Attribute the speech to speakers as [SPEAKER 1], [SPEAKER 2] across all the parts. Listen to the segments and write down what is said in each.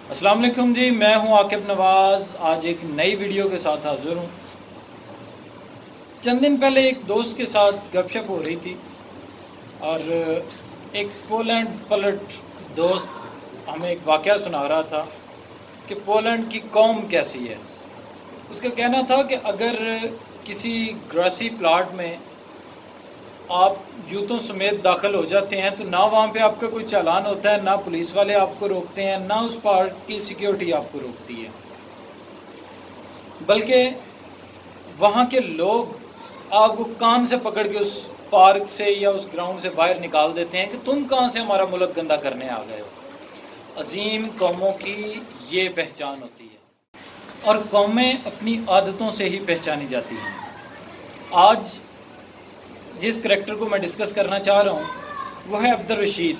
[SPEAKER 1] السلام علیکم جی، میں ہوں عاقب نواز۔ آج ایک نئی ویڈیو کے ساتھ حاضر ہوں۔ چند دن پہلے ایک دوست کے ساتھ گپ شپ ہو رہی تھی اور ایک پولینڈ پلٹ دوست ہمیں ایک واقعہ سنا رہا تھا کہ پولینڈ کی قوم کیسی ہے۔ اس کا کہنا تھا کہ اگر کسی گراسی پلاٹ میں آپ جوتوں سمیت داخل ہو جاتے ہیں تو نہ وہاں پہ آپ کا کوئی چالان ہوتا ہے، نہ پولیس والے آپ کو روکتے ہیں، نہ اس پارک کی سیکیورٹی آپ کو روکتی ہے، بلکہ وہاں کے لوگ آپ کو کان سے پکڑ کے اس پارک سے یا اس گراؤنڈ سے باہر نکال دیتے ہیں کہ تم کہاں سے ہمارا ملک گندہ کرنے آ گئے ہو۔ عظیم قوموں کی یہ پہچان ہوتی ہے، اور قومیں اپنی عادتوں سے ہی پہچانی جاتی ہیں۔ آج جس کریکٹر کو میں ڈسکس کرنا چاہ رہا ہوں وہ ہے عبدالرشید۔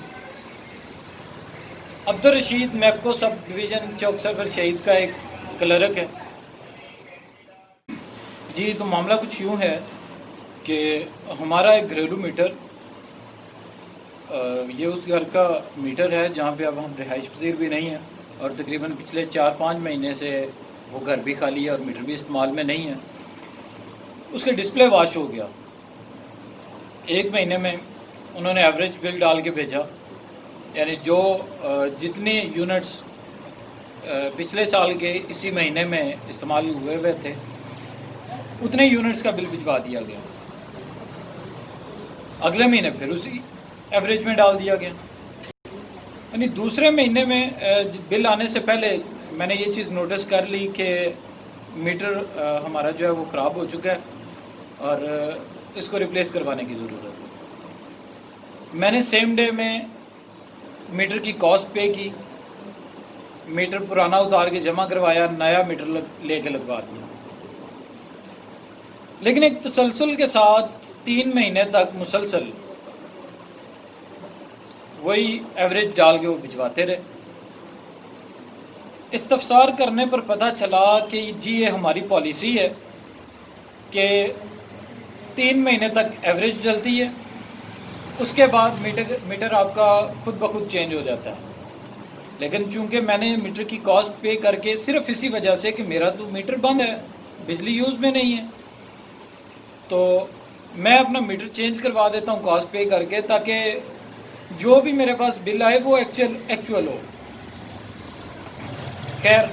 [SPEAKER 1] عبدالرشید میپکو سب ڈویژن چوک سرور شہید کا ایک کلرک ہے جی۔ تو معاملہ کچھ یوں ہے کہ ہمارا ایک گھریلو میٹر، یہ اس گھر کا میٹر ہے جہاں پہ اب ہم رہائش پذیر بھی نہیں ہیں، اور تقریباً پچھلے 4-5 مہینے سے وہ گھر بھی خالی ہے اور میٹر بھی استعمال میں نہیں ہے۔ اس کے ڈسپلے واش ہو گیا۔ 1 مہینے میں انہوں نے ایوریج بل ڈال کے بھیجا، یعنی جو جتنے یونٹس پچھلے سال کے اسی مہینے میں استعمال ہوئے تھے اتنے یونٹس کا بل بھجوا دیا گیا۔ اگلے مہینے پھر اسی ایوریج میں ڈال دیا گیا، یعنی دوسرے مہینے میں بل آنے سے پہلے میں نے یہ چیز نوٹس کر لی کہ میٹر ہمارا جو ہے وہ خراب ہو چکا ہے اور اس کو ریپلیس کروانے کی ضرورت ہے۔ میں نے سیم ڈے میں میٹر کی کاسٹ پے کی، میٹر پرانا اتار کے جمع کروایا، نیا میٹر لے کے لگوا دیا۔ لیکن ایک تسلسل کے ساتھ 3 مہینے تک مسلسل وہی ایوریج ڈال کے وہ بھجواتے رہے۔ استفسار کرنے پر پتہ چلا کہ جی یہ ہماری پالیسی ہے کہ 3 مہینے تک ایوریج ڈلتی ہے، اس کے بعد میٹر آپ کا خود بخود چینج ہو جاتا ہے۔ لیکن چونکہ میں نے میٹر کی کاسٹ پے کر کے صرف اسی وجہ سے کہ میرا تو میٹر بند ہے، بجلی یوز میں نہیں ہے، تو میں اپنا میٹر چینج کروا دیتا ہوں کاسٹ پے کر کے، تاکہ جو بھی میرے پاس بل آئے وہ ایکچول ہو۔ خیر،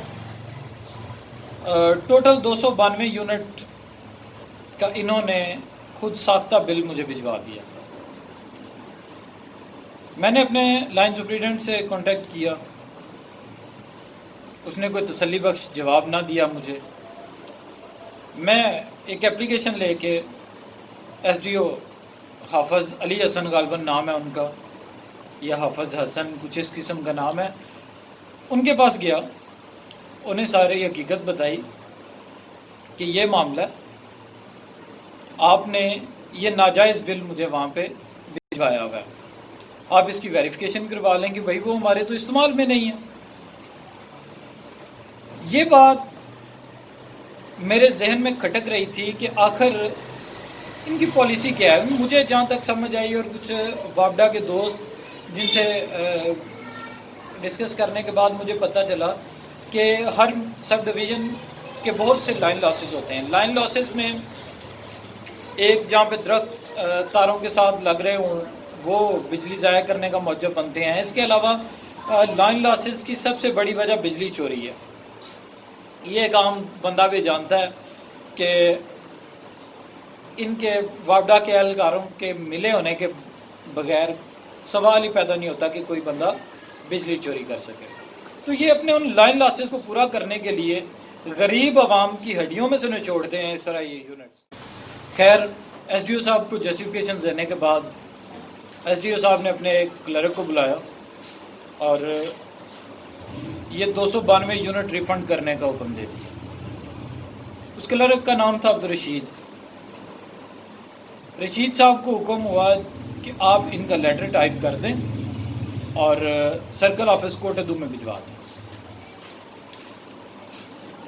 [SPEAKER 1] ٹوٹل 292 یونٹ کا انہوں نے خود ساختہ بل مجھے بھجوا دیا۔ میں نے اپنے لائن سپریڈنٹ سے کانٹیکٹ کیا، اس نے کوئی تسلی بخش جواب نہ دیا مجھے۔ میں ایک اپلیکیشن لے کے ایس ڈی او حافظ علی حسن غالباً نام ہے ان کا، یا حافظ حسن کچھ اس قسم کا نام ہے، ان کے پاس گیا، انہیں ساری حقیقت بتائی کہ یہ معاملہ آپ نے یہ ناجائز بل مجھے وہاں پہ بھجوایا ہوا ہے، آپ اس کی ویریفیکیشن کروا لیں کہ بھائی وہ ہمارے تو استعمال میں نہیں ہے۔ یہ بات میرے ذہن میں کھٹک رہی تھی کہ آخر ان کی پالیسی کیا ہے۔ مجھے جہاں تک سمجھ آئی اور کچھ وابڈا کے دوست جن سے ڈسکس کرنے کے بعد مجھے پتہ چلا کہ ہر سب ڈویژن کے بہت سے لائن لاسز ہوتے ہیں۔ لائن لاسز میں ایک جہاں پہ درخت تاروں کے ساتھ لگ رہے ہوں وہ بجلی ضائع کرنے کا موجب بنتے ہیں۔ اس کے علاوہ لائن لاسز کی سب سے بڑی وجہ بجلی چوری ہے۔ یہ ایک عام بندہ بھی جانتا ہے کہ ان کے وابڈا کے اہلکاروں کے ملے ہونے کے بغیر سوال ہی پیدا نہیں ہوتا کہ کوئی بندہ بجلی چوری کر سکے۔ تو یہ اپنے ان لائن لاسز کو پورا کرنے کے لیے غریب عوام کی ہڈیوں میں سے نچوڑتے ہیں اس طرح یہ یونٹس۔ خیر، ایس ڈی او صاحب کو جسٹیفیکیشن دینے کے بعد ایس ڈی او صاحب نے اپنے ایک کلرک کو بلایا اور یہ 292 یونٹ ریفنڈ کرنے کا حکم دے دیا۔ اس کلرک کا نام تھا عبدالرشید۔ رشید صاحب کو حکم ہوا کہ آپ ان کا لیٹر ٹائپ کر دیں اور سرکل آفس کوٹدو میں بھجوا دیں۔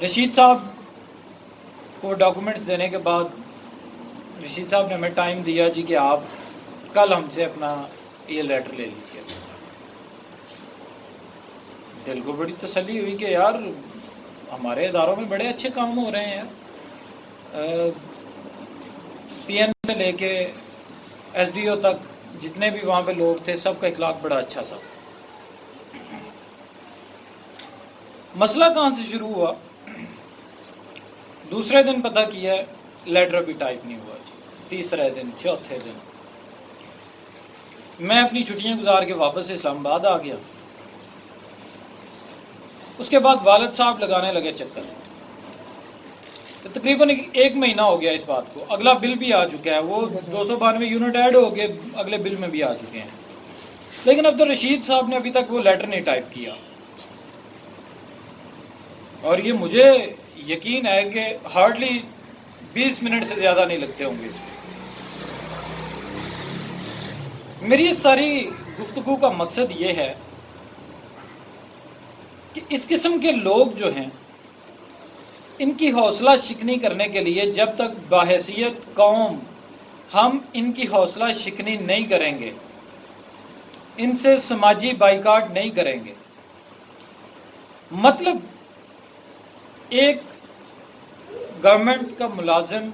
[SPEAKER 1] رشید صاحب کو ڈاکومنٹس دینے کے بعد رشید صاحب نے ہمیں ٹائم دیا جی کہ آپ کل ہم سے اپنا یہ لیٹر لے لیجیے۔ دل کو بڑی تسلی ہوئی کہ یار ہمارے اداروں میں بڑے اچھے کام ہو رہے ہیں یار. پی این سے لے کے ایس ڈی او تک جتنے بھی وہاں پہ لوگ تھے سب کا اخلاق بڑا اچھا تھا. مسئلہ کہاں سے شروع ہوا؟ دوسرے دن پتہ کیا لیٹر بھی ٹائپ نہیں ہوا. تیسرے دن، چوتھے دن میں اپنی چھٹیاں گزار کے واپس اسلام آباد آ گیا. اس کے بعد والد صاحب لگانے لگے چکر. تقریباً 1 مہینہ ہو گیا اس بات کو. اگلا بل بھی آ چکا ہے، وہ 292 یونٹ ایڈ ہو گئے، اگلے بل میں بھی آ چکے ہیں. لیکن عبدالرشید صاحب نے ابھی تک وہ لیٹر نہیں ٹائپ کیا. اور یہ مجھے یقین ہے کہ ہارڈلی 20 منٹ سے زیادہ نہیں لگتے ہوں گے اس میں. میری اس ساری گفتگو کا مقصد یہ ہے کہ اس قسم کے لوگ جو ہیں ان کی حوصلہ شکنی کرنے کے لیے جب تک بحیثیت قوم ہم ان کی حوصلہ شکنی نہیں کریں گے، ان سے سماجی بائیکاٹ نہیں کریں گے. مطلب ایک گورنمنٹ کا ملازم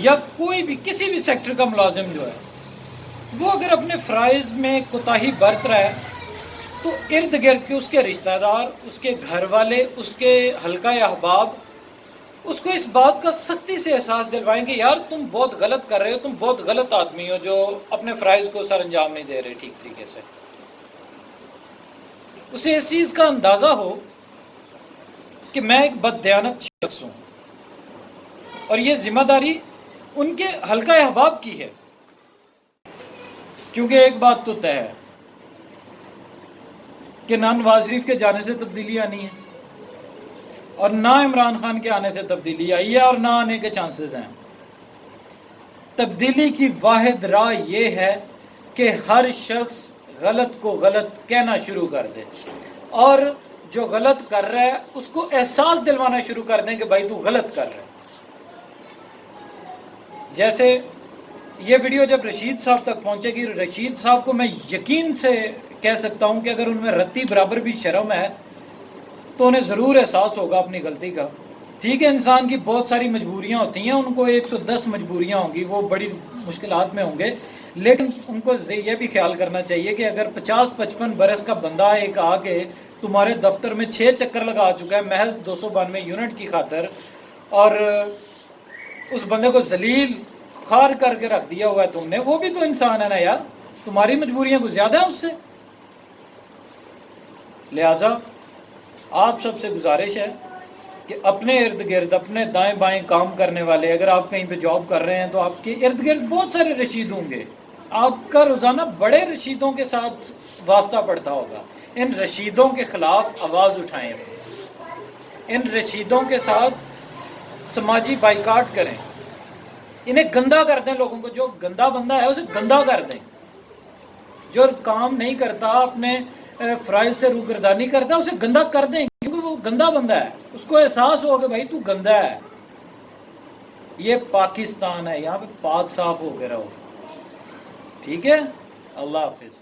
[SPEAKER 1] یا کوئی بھی کسی بھی سیکٹر کا ملازم جو ہے وہ اگر اپنے فرائض میں کوتاہی برت رہا ہے تو ارد گرد کے اس کے رشتہ دار، اس کے گھر والے، اس کے حلقہ احباب اس کو اس بات کا سختی سے احساس دلوائیں کہ یار تم بہت غلط کر رہے ہو، تم بہت غلط آدمی ہو جو اپنے فرائض کو سر انجام نہیں دے رہے ٹھیک طریقے سے. اسے اس چیز کا اندازہ ہو کہ میں ایک بددیانت شخص ہوں اور یہ ذمہ داری ان کے حلقہ احباب کی ہے. کیونکہ ایک بات تو طے ہے کہ نہ نواز شریف کے جانے سے تبدیلی آنی ہے اور نہ عمران خان کے آنے سے تبدیلی آئی ہے اور نہ آنے کے چانسز ہیں. تبدیلی کی واحد راہ یہ ہے کہ ہر شخص غلط کو غلط کہنا شروع کر دے اور جو غلط کر رہا ہے اس کو احساس دلوانا شروع کر دیں کہ بھائی تو غلط کر رہا ہے. جیسے یہ ویڈیو جب رشید صاحب تک پہنچے گی، رشید صاحب کو میں یقین سے کہہ سکتا ہوں کہ اگر ان میں رتی برابر بھی شرم ہے تو انہیں ضرور احساس ہوگا اپنی غلطی کا. ٹھیک ہے، انسان کی بہت ساری مجبوریاں ہوتی ہیں، ان کو 110 مجبوریاں ہوں گی، وہ بڑی مشکلات میں ہوں گے، لیکن ان کو یہ بھی خیال کرنا چاہیے کہ اگر 50-55 برس کا بندہ ایک آ کے تمہارے دفتر میں 6 چکر لگا چکا ہے محض 292 یونٹ کی خاطر اور اس بندے کو ذلیل خار کر کے رکھ دیا ہوا ہے تم نے، وہ بھی تو انسان ہے نا یار، تمہاری مجبوریاں کچھ زیادہ ہیں اس سے. لہٰذا آپ سب سے گزارش ہے کہ اپنے ارد گرد اپنے دائیں بائیں کام کرنے والے، اگر آپ کہیں پہ جاب کر رہے ہیں تو آپ کے ارد گرد بہت سارے رشید ہوں گے، آپ کا روزانہ بڑے رشیدوں کے ساتھ واسطہ پڑتا ہوگا. ان رشیدوں کے خلاف آواز اٹھائیں، ان رشیدوں کے ساتھ سماجی بائیکاٹ کریں، انہیں گندا کر دیں. لوگوں کو جو گندا بندہ ہے اسے گندا کر دیں، جو کام نہیں کرتا اپنے فرائض سے روگردانی کرتا اسے گندا کر دیں، کیونکہ وہ گندا بندہ ہے، اس کو احساس ہو کہ بھائی تو گندا ہے. یہ پاکستان ہے، یہاں پہ پاک صاف ہو کے رہو. ٹھیک ہے، اللہ حافظ.